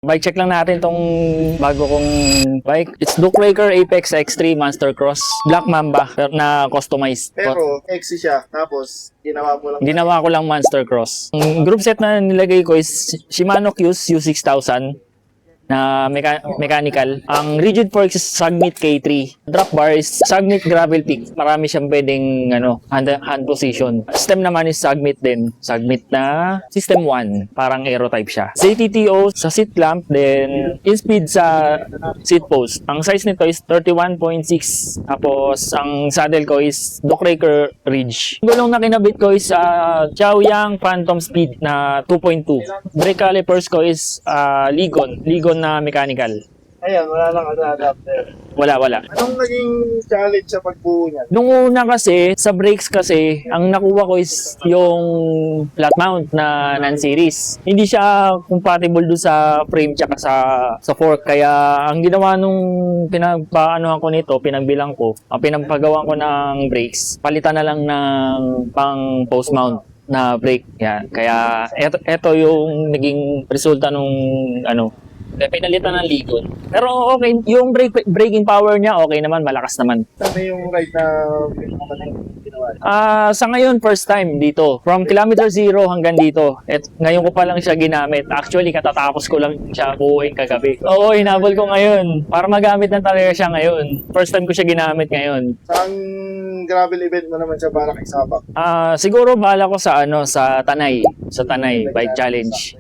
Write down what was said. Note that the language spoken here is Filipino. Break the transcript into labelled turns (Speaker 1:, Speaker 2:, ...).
Speaker 1: Bike check lang natin tong bago kong bike. It's Duke Apex X3 Monster Cross. Black Mamba na customized.
Speaker 2: Pero, XC siya. Tapos,
Speaker 1: Ginawa ko lang Monster Cross. Ang group set na nilagay ko is Shimano Q's U6000 na mechanical. Ang rigid forks is Sagnit K3. Drop bar is Sagnit Gravel Peak. Marami siyang pwedeng hand position. Stem naman is Sagnit din. Sagnit na System 1. Parang aero type siya. CTTO sa seat clamp, then in-speed sa seat post. Ang size nito is 31.6. Tapos ang saddle ko is Duke Ridge. Ang gulong na kinabit ko is Chaoyang Phantom Speed na 2.2. Brake calipers ko is Ligon na mechanical.
Speaker 2: Ayan, wala lang adapter.
Speaker 1: Wala.
Speaker 2: Anong naging challenge sa pagbuo niyan?
Speaker 1: Nung una kasi, sa brakes kasi, ang nakuha ko is yung flat mount na non-series. Hindi siya compatible do sa frame tsaka sa fork. Kaya ang ginawa nung pinagpaanohan ko nito, pinagbilang ko, ang pinagpagawa ko ng brakes, palitan na lang ng pang post mount na brake. Yan. Kaya eto yung naging resulta nung pinalitan ng ligon. Pero okay, yung braking power niya okay naman, malakas naman.
Speaker 2: Ano yung ride na ginawa?
Speaker 1: Sa ngayon, first time dito. From kilometer 0 hanggang dito. Ngayon ko pa lang siya ginamit. Actually, katatapos ko lang siya buuin kagabi. Oo, hinabol ko ngayon. Para magamit ng talaga siya ngayon. First time ko siya ginamit ngayon.
Speaker 2: Saan gravel event mo naman siya para kay Sabak?
Speaker 1: Siguro bahala ko sa sa Tanay. Sa Tanay Bike Challenge.